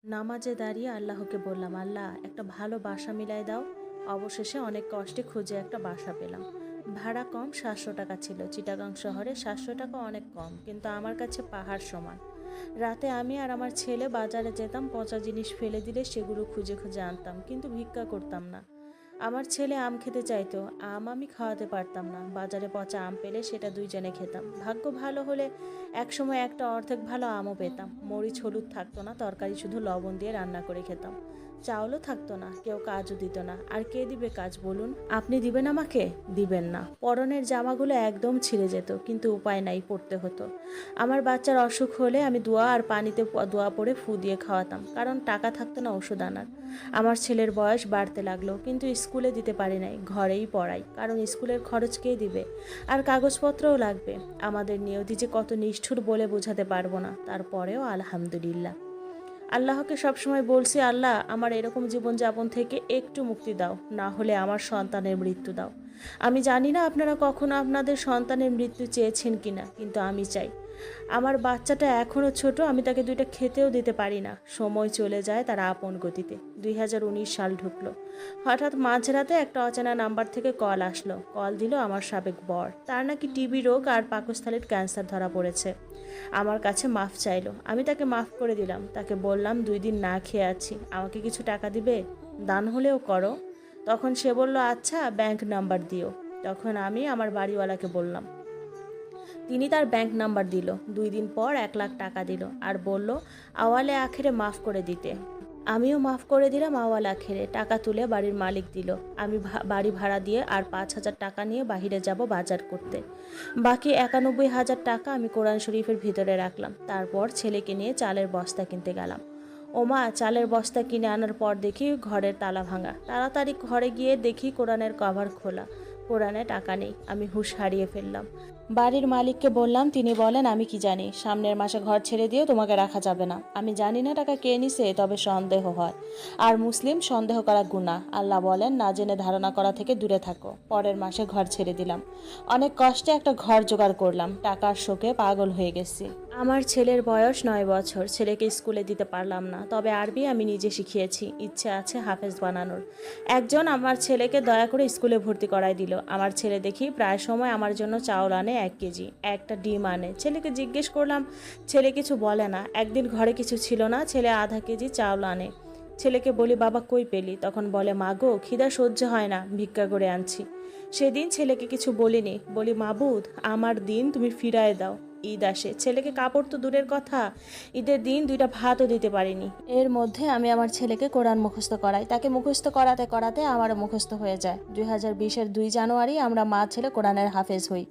নামাজে দাঁড়িয়ে আল্লাহকে বললাম, আল্লাহ একটা ভালো বাসা মিলাই দাও। অবশেষে অনেক কষ্টে খুঁজে একটা বাসা পেলাম। ভাড়া কম, 700 টাকা ছিল। চিটাগাং শহরে 700 টাকা অনেক কম, কিন্তু আমার কাছে পাহাড় সমান। রাতে আমি আর আমার ছেলে বাজারে যেতাম, পচা জিনিস ফেলে দিলে সেগুলো খুঁজে খুঁজে আনতাম, কিন্তু ভিক্ষা করতাম না। আমার ছেলে আম খেতে চাইতো, আম আমি খাওয়াতে পারতাম না। বাজারে পচা আম পেলে সেটা দুইজনে খেতাম। ভাগ্য ভালো হলে একসময় একটা অর্ধেক ভালো আমও পেতাম। মরিচ হলুদ থাকতো না, তরকারি শুধু লবণ দিয়ে রান্না করে খেতাম। চাউলও থাকতো না, কেউ কাজও দিত না। আর কে দিবে কাজ বলুন? আপনি দিবেন আমাকে? দিবেন না। পরনের জামাগুলো একদম ছিঁড়ে যেত, কিন্তু উপায় নাই, পড়তে হতো। আমার বাচ্চার অসুখ হলে আমি দোয়া আর পানিতে দোয়া পড়ে ফু দিয়ে খাওয়াতাম, কারণ টাকা থাকতো না ওষুধ আনার। আমার ছেলের বয়স বাড়তে লাগলো, কিন্তু স্কুলে দিতে পারি নাই, ঘরেই পড়াই, কারণ স্কুলের খরচ কে দিবে? আর কাগজপত্রও লাগবে। আমাদের নিয়তি যে কত নিষ্ঠুর বলে বোঝাতে পারবো না। তারপরেও আলহামদুলিল্লাহ। আল্লাহকে সবসময় বলছি, আল্লাহ আমার এরকম জীবনযাপন থেকে একটু মুক্তি দাও, না হলে আমার সন্তানের মৃত্যু দাও। আমি জানি না আপনারা কখনো আপনাদের সন্তানের মৃত্যু চেয়েছেন কিনা, কিন্তু আমি চাই। আমার বাচ্চাটা এখনও ছোট, আমি তাকে দুইটা খেতেও দিতে পারি না। সময় চলে যায় তার আপন গতিতে। 2019 সাল ঢুকলো। হঠাৎ মাঝরাতে একটা অচেনা নাম্বার থেকে কল আসলো। কল দিল আমার সাবেক বর। তার নাকি টিবি রোগ আর পাকস্থলীর ক্যান্সার ধরা পড়েছে। আমার কাছে মাফ চাইলো। আমি তাকে মাফ করে দিলাম। তাকে বললাম 2 দিন না খেয়ে আছি, আমাকে কিছু টাকা দিবে? দান হলেও করো। তখন সে বলল, আচ্ছা ব্যাংক নাম্বার দিও। তখন আমি আমার বাড়িওয়ালাকে বললাম। তিনি তার ব্যাংক নাম্বার দিল। 2 দিন পর 1 লাখ টাকা দিল আর বলল আওয়ালে আখেরে মাফ করে দিতে। আমিও মাফ করে দিলাম আওয়াল আখেরে। টাকা তুলে বাড়ির মালিক দিল। আমি বাড়ি ভাড়া দিয়ে আর 5,000 টাকা নিয়ে বাহিরে যাব বাজার করতে। বাকি 91,000 টাকা আমি কোরআন শরীফের ভিতরে রাখলাম। তারপর ছেলেকে নিয়ে চালের বস্তা কিনতে গেলাম। ওমা, চালের বস্তা কিনে আনার পর দেখি ঘরের তালা ভাঙা। তাড়াতাড়ি ঘরে গিয়ে দেখি কোরআনের কভার খোলা। কোরআনে টাকা নেই। আমি হুঁশ হারিয়ে ফেললাম। বাড়ির মালিককে বললাম, তিনি বলেন, আমি কি জানি, সামনের মাসে ঘর ছেড়ে দিয়েও তোমাকে রাখা যাবে না। আমি জানি না টাকা কে নিছে, তবে সন্দেহ হয়। আর মুসলিম সন্দেহ করা গুনাহ। আল্লাহ বলেন, না জেনে ধারণা করা থেকে দূরে থাকো। পরের মাসে ঘর ছেড়ে দিলাম। অনেক কষ্টে একটা ঘর জোগাড় করলাম। টাকার শোকে পাগল হয়ে গেছি। আমার ছেলের বয়স 9 বছর। ছেলেকে স্কুলে দিতে পারলাম না, তবে আরবি আমি নিজে শিখিয়েছি। ইচ্ছে আছে হাফেজ বানানোর। একজন আমার ছেলেকে দয়া করে স্কুলে ভর্তি করায় দিল। আমার ছেলে দেখি প্রায় সময় আমার জন্য চাউল আনে 1 কেজি, একটা ডিম আনে। ছেলেকে জিজ্ঞেস করলাম, ছেলে কিছু বলে না। একদিন ঘরে কিছু ছিল না, ছেলে আধা কেজি চাউল আনে। ছেলেকে বলি, বাবা কই পেলি? তখন বলে, মা গো, খিদা সহ্য হয় না, ভিক্ষা করে আনছি। সেদিন ছেলেকে কিছু বলিনি। বলি, মাবুদ আমার দিন তুমি ফিরায় দাও। ঈদ আসে, ছেলেকে কাপড় তো দূরের কথা, ঈদের দিন 2টা ভাতও দিতে পারিনি। এর মধ্যে আমি আমার ছেলেকে কোরআন মুখস্থ করাই। তাকে মুখস্থ করাতে করাতে আমারও মুখস্থ হয়ে যায়। 2020-এর 2 জানুয়ারি আমরা মা ছেলে কোরআনের হাফেজ হই।